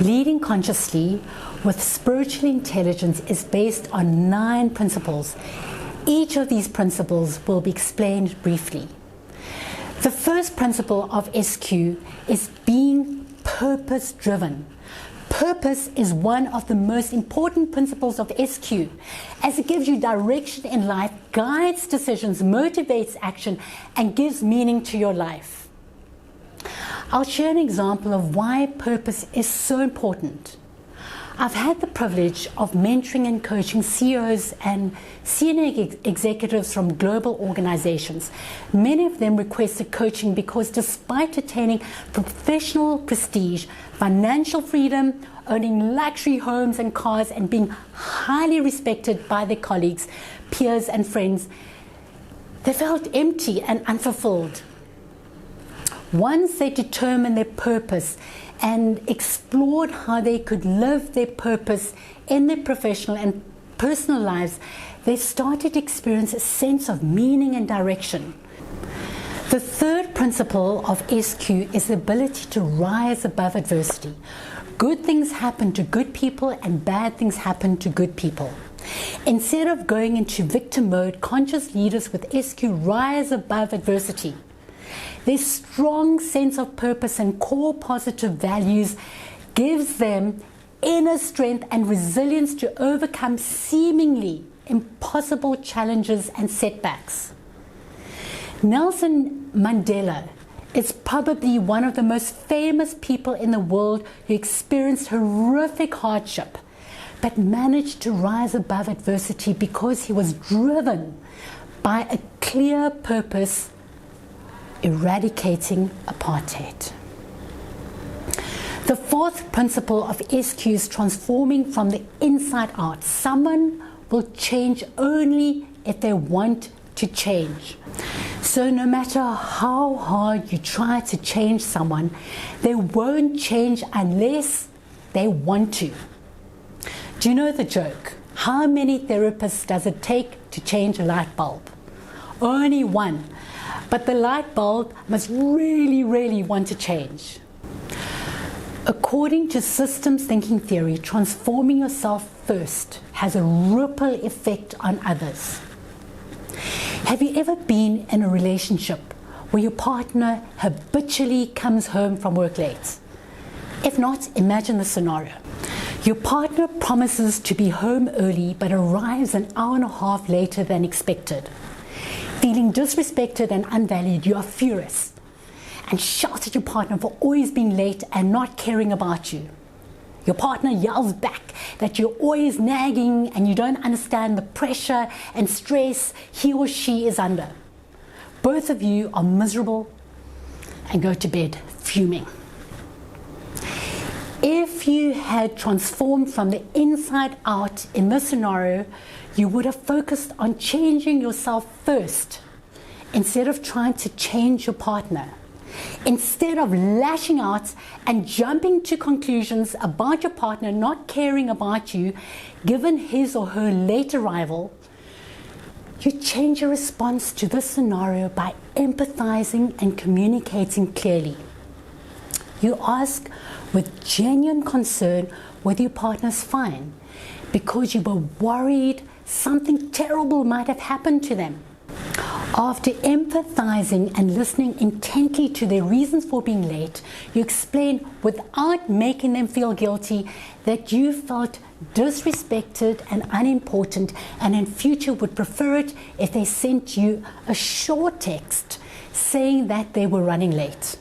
Leading consciously with spiritual intelligence is based on 9 principles. Each of these principles will be explained briefly. The first principle of SQ is being purpose-driven. Purpose is one of the most important principles of SQ, as it gives you direction in life, guides decisions, motivates action, and gives meaning to your life. I'll share an example of why purpose is so important. I've had the privilege of mentoring and coaching CEOs and senior executives from global organizations. Many of them requested coaching because despite attaining professional prestige, financial freedom, owning luxury homes and cars, and being highly respected by their colleagues, peers, and friends, they felt empty and unfulfilled. Once they determined their purpose and explored how they could live their purpose in their professional and personal lives, they started to experience a sense of meaning and direction. The third principle of SQ is the ability to rise above adversity. Good things happen to good people and bad things happen to good people. Instead of going into victim mode, conscious leaders with SQ rise above adversity. Their strong sense of purpose and core positive values gives them inner strength and resilience to overcome seemingly impossible challenges and setbacks. Nelson Mandela is probably one of the most famous people in the world who experienced horrific hardship, but managed to rise above adversity because he was driven by a clear purpose: eradicating apartheid. The fourth principle of SQ is transforming from the inside out. Someone will change only if they want to change. So no matter how hard you try to change someone, they won't change unless they want to. Do you know the joke? How many therapists does it take to change a light bulb? Only one. But the light bulb must really want to change. According to systems thinking theory, transforming yourself first has a ripple effect on others. Have you ever been in a relationship where your partner habitually comes home from work late? If not, imagine the scenario. Your partner promises to be home early but arrives an hour and a half later than expected. Feeling disrespected and unvalued, you are furious and shout at your partner for always being late and not caring about you. Your partner yells back that you're always nagging and you don't understand the pressure and stress he or she is under. Both of you are miserable and go to bed fuming. If you had transformed from the inside out in this scenario, you would have focused on changing yourself first instead of trying to change your partner. Instead of lashing out and jumping to conclusions about your partner not caring about you given his or her late arrival, you change your response to this scenario by empathizing and communicating clearly. You ask with genuine concern whether your partner's fine because you were worried something terrible might have happened to them. After empathizing and listening intently to their reasons for being late, you explain without making them feel guilty that you felt disrespected and unimportant, and in future would prefer it if they sent you a short text saying that they were running late.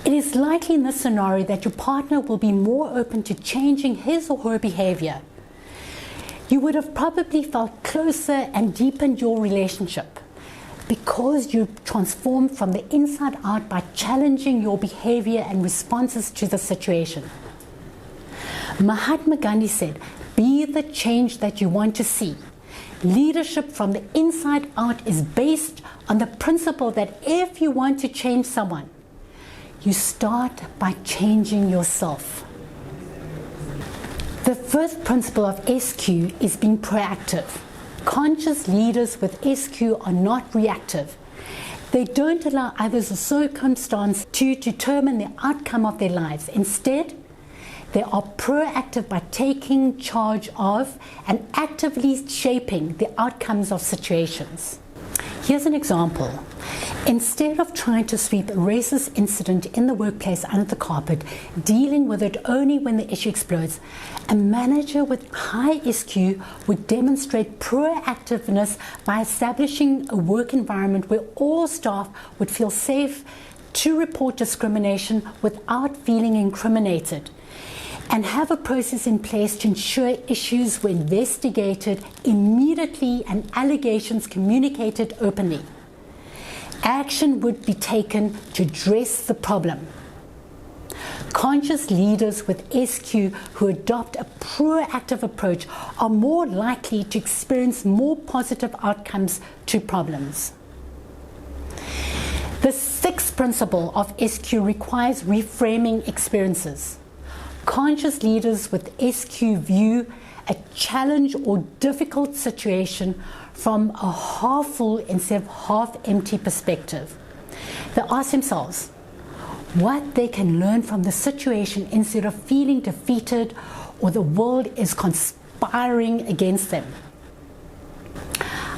It is likely in this scenario that your partner will be more open to changing his or her behavior. You would have probably felt closer and deepened your relationship because you transformed from the inside out by challenging your behavior and responses to the situation. Mahatma Gandhi said, "Be the change that you want to see." Leadership from the inside out is based on the principle that if you want to change someone, you start by changing yourself. The fifth principle of SQ is being proactive. Conscious leaders with SQ are not reactive. They don't allow others or circumstance to determine the outcome of their lives. Instead, They are proactive by taking charge of and actively shaping the outcomes of situations. Here's an example. Instead of trying to sweep a racist incident in the workplace under the carpet, dealing with it only when the issue explodes, a manager with high SQ would demonstrate proactiveness by establishing a work environment where all staff would feel safe to report discrimination without feeling incriminated, and have a process in place to ensure issues were investigated immediately and allegations communicated openly. Action would be taken to address the problem. Conscious leaders with SQ who adopt a proactive approach are more likely to experience more positive outcomes to problems. The sixth principle of SQ requires reframing experiences. Conscious leaders with SQ view a challenge or difficult situation from a half full instead of half empty perspective. They ask themselves what they can learn from the situation instead of feeling defeated or the world is conspiring against them.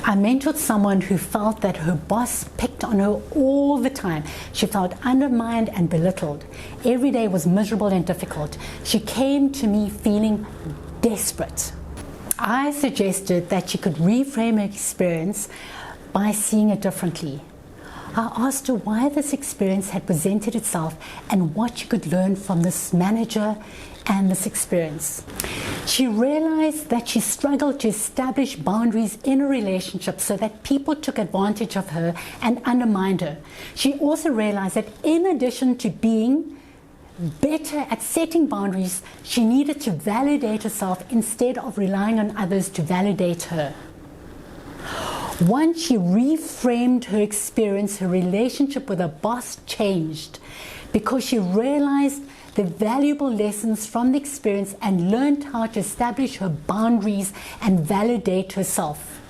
I mentored someone who felt that her boss picked on her all the time. She felt undermined and belittled. Every day was miserable and difficult. She came to me feeling desperate. I suggested that she could reframe her experience by seeing it differently. I asked her why this experience had presented itself and what she could learn from this manager and this experience. She realized that she struggled to establish boundaries in a relationship so that people took advantage of her and undermined her. She also realized that in addition to being better at setting boundaries, she needed to validate herself instead of relying on others to validate her. Once she reframed her experience, her relationship with her boss changed because she realized the valuable lessons from the experience and learned how to establish her boundaries and validate herself.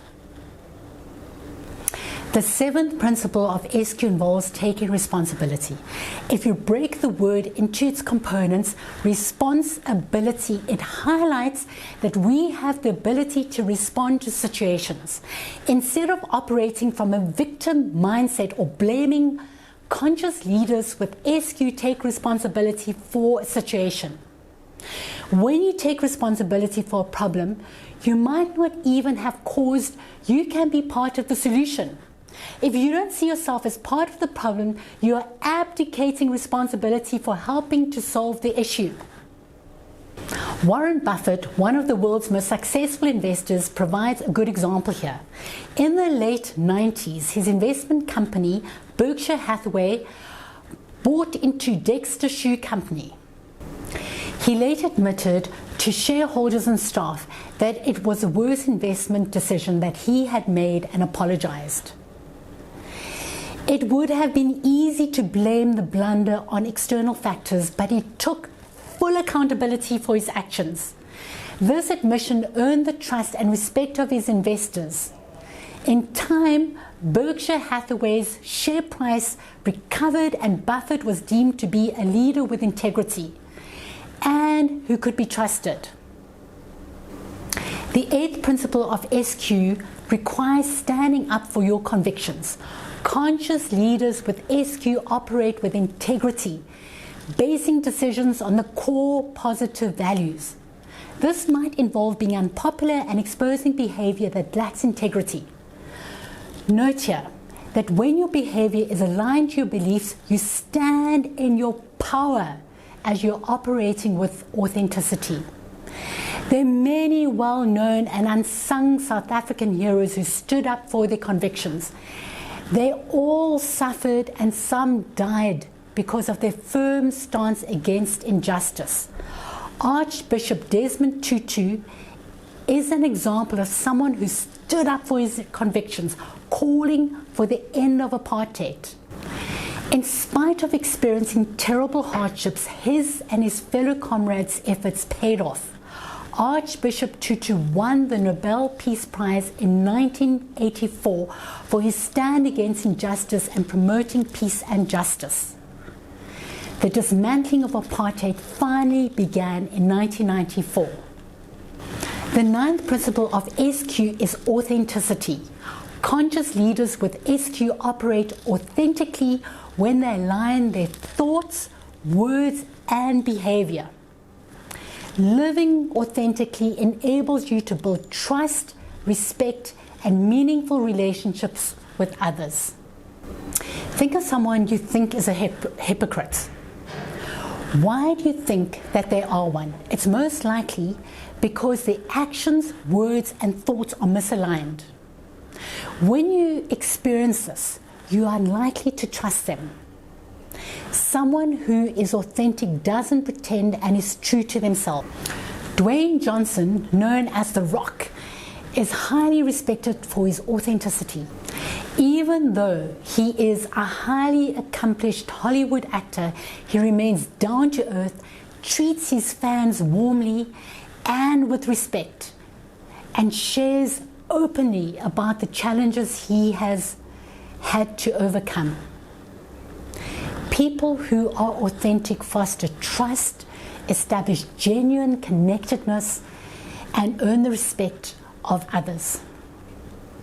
The seventh principle of SQ involves taking responsibility. If you break the word into its components, responsibility, it highlights that we have the ability to respond to situations. Instead of operating from a victim mindset or blaming, conscious leaders with SQ take responsibility for a situation. When you take responsibility for a problem you might not even have caused, you can be part of the solution. If you don't see yourself as part of the problem, you are abdicating responsibility for helping to solve the issue. Warren Buffett, one of the world's most successful investors, provides a good example here. In the late 90s, his investment company, Berkshire Hathaway, bought into Dexter Shoe Company. He later admitted to shareholders and staff that it was the worst investment decision that he had made and apologized. It would have been easy to blame the blunder on external factors, but he took full accountability for his actions. This admission earned the trust and respect of his investors. In time, Berkshire Hathaway's share price recovered and Buffett was deemed to be a leader with integrity and who could be trusted. The eighth principle of SQ requires standing up for your convictions. Conscious leaders with SQ operate with integrity, basing decisions on the core positive values. This might involve being unpopular and exposing behavior that lacks integrity. Note here that when your behavior is aligned to your beliefs, you stand in your power as you're operating with authenticity. There are many well-known and unsung South African heroes who stood up for their convictions. They all suffered and some died because of their firm stance against injustice. Archbishop Desmond Tutu is an example of someone who stood up for his convictions, calling for the end of apartheid. In spite of experiencing terrible hardships, his and his fellow comrades' efforts paid off. Archbishop Tutu won the Nobel Peace Prize in 1984 for his stand against injustice and promoting peace and justice. The dismantling of apartheid finally began in 1994. The ninth principle of SQ is authenticity. Conscious leaders with SQ operate authentically when they align their thoughts, words, and behavior. Living authentically enables you to build trust, respect, and meaningful relationships with others. Think of someone you think is a hypocrite. Why do you think that they are one? It's most likely because their actions, words, and thoughts are misaligned. When you experience this, you are unlikely to trust them. Someone who is authentic doesn't pretend and is true to themselves. Dwayne Johnson, known as The Rock, is highly respected for his authenticity. Even though he is a highly accomplished Hollywood actor, he remains down to earth, treats his fans warmly and with respect, and shares openly about the challenges he has had to overcome. People who are authentic foster trust, establish genuine connectedness, and earn the respect of others.